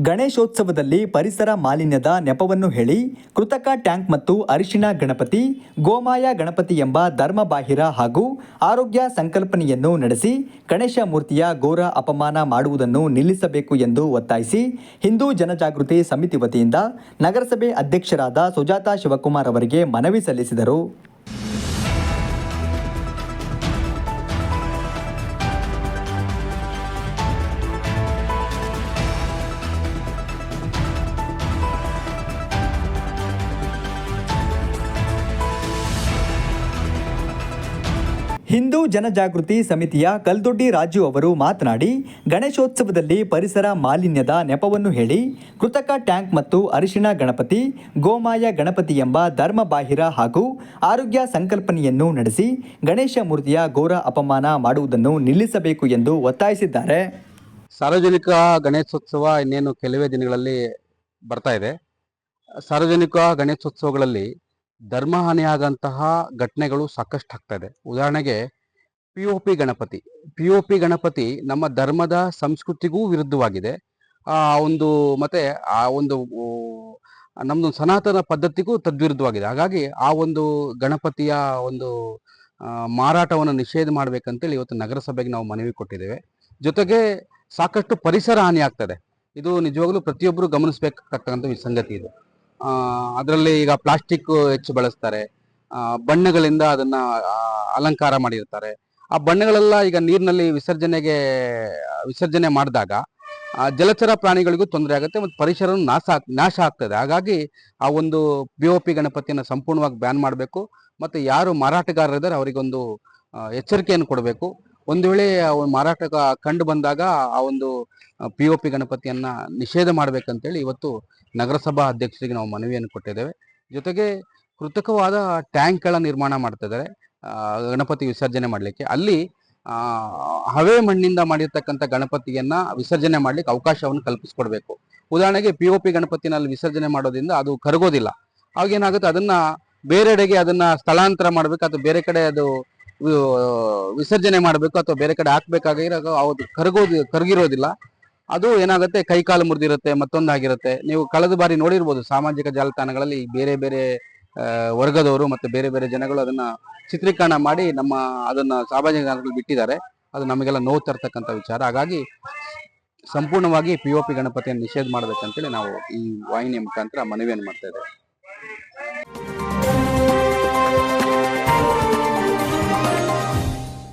ಗಣೇಶೋತ್ಸವದಲ್ಲಿ ಪರಿಸರ ಮಾಲಿನ್ಯದ ನೆಪವನ್ನು ಹೇಳಿ ಕೃತಕ ಟ್ಯಾಂಕ್ ಮತ್ತು ಅರಿಶಿಣ ಗಣಪತಿ, ಗೋಮಾಯ ಗಣಪತಿ ಎಂಬ ಧರ್ಮಬಾಹಿರ ಹಾಗೂ ಆರೋಗ್ಯ ಸಂಕಲ್ಪನೆಯನ್ನು ನಡೆಸಿ ಗಣೇಶ ಮೂರ್ತಿಯ ಘೋರ ಅಪಮಾನ ಮಾಡುವುದನ್ನು ನಿಲ್ಲಿಸಬೇಕು ಎಂದು ಒತ್ತಾಯಿಸಿ ಹಿಂದೂ ಜನಜಾಗೃತಿ ಸಮಿತಿ ವತಿಯಿಂದ ನಗರಸಭೆ ಅಧ್ಯಕ್ಷರಾದ ಸುಜಾತಾ ಶಿವಕುಮಾರ್ ಅವರಿಗೆ ಮನವಿ ಸಲ್ಲಿಸಿದರು. ಹಿಂದೂ ಜನಜಾಗೃತಿ ಸಮಿತಿಯ ಕಲ್ದೊಡ್ಡಿ ರಾಜು ಅವರು ಮಾತನಾಡಿ, ಗಣೇಶೋತ್ಸವದಲ್ಲಿ ಪರಿಸರ ಮಾಲಿನ್ಯದ ನೆಪವನ್ನು ಹೇಳಿ ಕೃತಕ ಟ್ಯಾಂಕ್ ಮತ್ತು ಅರಿಶಿಣ ಗಣಪತಿ, ಗೋಮಾಯ ಗಣಪತಿ ಎಂಬ ಧರ್ಮಬಾಹಿರ ಹಾಗೂ ಆರೋಗ್ಯ ಸಂಕಲ್ಪನೆಯನ್ನು ನಡೆಸಿ ಗಣೇಶ ಮೂರ್ತಿಯ ಘೋರ ಅಪಮಾನ ಮಾಡುವುದನ್ನು ನಿಲ್ಲಿಸಬೇಕು ಎಂದು ಒತ್ತಾಯಿಸಿದ್ದಾರೆ. ಸಾರ್ವಜನಿಕ ಗಣೇಶೋತ್ಸವ ಇನ್ನೇನು ಕೆಲವೇ ದಿನಗಳಲ್ಲಿ ಬರ್ತಾ ಇದೆ. ಸಾರ್ವಜನಿಕ ಗಣೇಶೋತ್ಸವಗಳಲ್ಲಿ ಧರ್ಮಹಾನಿಯಾಗಂತಹ ಘಟನೆಗಳು ಸಾಕಷ್ಟು ಆಗ್ತಾ ಇದೆ. ಉದಾಹರಣೆಗೆ ಪಿ ಒ ಪಿ ಗಣಪತಿ ನಮ್ಮ ಧರ್ಮದ ಸಂಸ್ಕೃತಿಗೂ ವಿರುದ್ಧವಾಗಿದೆ. ಮತ್ತೆ ನಮ್ದು ಸನಾತನ ಪದ್ಧತಿಗೂ ತದ್ವಿರುದ್ಧವಾಗಿದೆ. ಹಾಗಾಗಿ ಆ ಒಂದು ಗಣಪತಿಯ ಒಂದು ಮಾರಾಟವನ್ನು ನಿಷೇಧ ಮಾಡ್ಬೇಕಂತೇಳಿ ಇವತ್ತು ನಗರಸಭೆಗೆ ನಾವು ಮನವಿ ಕೊಟ್ಟಿದ್ದೇವೆ. ಜೊತೆಗೆ ಸಾಕಷ್ಟು ಪರಿಸರ ಹಾನಿ ಆಗ್ತದೆ. ಇದು ನಿಜವಾಗ್ಲೂ ಪ್ರತಿಯೊಬ್ಬರು ಗಮನಿಸಬೇಕಾಗ್ತಕ್ಕಂಥ ಸಂಗತಿ ಇದು. ಅದರಲ್ಲಿ ಈಗ ಪ್ಲಾಸ್ಟಿಕ್ ಹೆಚ್ಚು ಬಳಸ್ತಾರೆ, ಬಣ್ಣಗಳಿಂದ ಅದನ್ನ ಅಲಂಕಾರ ಮಾಡಿರ್ತಾರೆ. ಆ ಬಣ್ಣಗಳೆಲ್ಲ ಈಗ ನೀರಿನಲ್ಲಿ ವಿಸರ್ಜನೆ ಮಾಡಿದಾಗ ಜಲಚರ ಪ್ರಾಣಿಗಳಿಗೂ ತೊಂದರೆ ಆಗುತ್ತೆ ಮತ್ತು ಪರಿಸರ ನಾಶ ಆಗ್ತದೆ. ಹಾಗಾಗಿ ಆ ಒಂದು POP ಗಣಪತಿಯನ್ನು ಸಂಪೂರ್ಣವಾಗಿ ಬ್ಯಾನ್ ಮಾಡಬೇಕು. ಮತ್ತು ಯಾರು ಮಾರಾಟಗಾರರಿದ್ದಾರೆ ಅವರಿಗೊಂದು ಎಚ್ಚರಿಕೆಯನ್ನು ಕೊಡಬೇಕು. ಒಂದು ವೇಳೆ ಮಾರಾಟ ಕಂಡು ಬಂದಾಗ ಆ ಒಂದು POP ಗಣಪತಿಯನ್ನ ನಿಷೇಧ ಮಾಡ್ಬೇಕಂತೇಳಿ ಇವತ್ತು ನಗರಸಭಾ ಅಧ್ಯಕ್ಷರಿಗೆ ನಾವು ಮನವಿಯನ್ನು ಕೊಟ್ಟಿದ್ದೇವೆ. ಜೊತೆಗೆ ಕೃತಕವಾದ ಟ್ಯಾಂಕ್ಗಳ ನಿರ್ಮಾಣ ಮಾಡ್ತಿದ್ದಾರೆ ಗಣಪತಿ ವಿಸರ್ಜನೆ ಮಾಡಲಿಕ್ಕೆ. ಅಲ್ಲಿ ಹವೆ ಮಣ್ಣಿಂದ ಮಾಡಿರ್ತಕ್ಕಂಥ ಗಣಪತಿಯನ್ನ ವಿಸರ್ಜನೆ ಮಾಡ್ಲಿಕ್ಕೆ ಅವಕಾಶವನ್ನು ಕಲ್ಪಿಸ್ಕೊಡ್ಬೇಕು. ಉದಾಹರಣೆಗೆ POP ಗಣಪತಿನಲ್ಲಿ ವಿಸರ್ಜನೆ ಮಾಡೋದ್ರಿಂದ ಅದು ಕರಗೋದಿಲ್ಲ. ಅವಾಗೇನಾಗುತ್ತೆ, ಅದನ್ನ ಬೇರೆಡೆಗೆ ಅದನ್ನ ಸ್ಥಳಾಂತರ ಮಾಡ್ಬೇಕು ಅಥವಾ ಬೇರೆ ಕಡೆ ಅದು ವಿಸರ್ಜನೆ ಮಾಡಬೇಕು ಅಥವಾ ಬೇರೆ ಕಡೆ ಹಾಕ್ಬೇಕಾಗಿರೋ ಅದು ಕರಗಿರೋದಿಲ್ಲ. ಅದು ಏನಾಗುತ್ತೆ, ಕೈಕಾಲು ಮುರಿದಿರುತ್ತೆ, ಮತ್ತೊಂದಾಗಿರುತ್ತೆ. ನೀವು ಕಳೆದ ಬಾರಿ ನೋಡಿರ್ಬೋದು ಸಾಮಾಜಿಕ ಜಾಲತಾಣಗಳಲ್ಲಿ ಬೇರೆ ಬೇರೆ ವರ್ಗದವರು ಮತ್ತೆ ಬೇರೆ ಬೇರೆ ಜನಗಳು ಅದನ್ನ ಚಿತ್ರೀಕರಣ ಮಾಡಿ ಅದನ್ನ ಸಾಮಾಜಿಕ ಜಾಲತಾಣದಲ್ಲಿ ಬಿಟ್ಟಿದ್ದಾರೆ. ಅದು ನಮಗೆಲ್ಲ ನೋವು ತರ್ತಕ್ಕಂಥ ವಿಚಾರ. ಹಾಗಾಗಿ ಸಂಪೂರ್ಣವಾಗಿ POP ಗಣಪತಿಯನ್ನು ನಿಷೇಧ ಮಾಡ್ಬೇಕಂತೇಳಿ ನಾವು ಈ ವಾಹಿನಿಯ ಮುಖಾಂತರ ಮನವಿಯನ್ನು ಮಾಡ್ತಾ ಇದ್ದೇವೆ.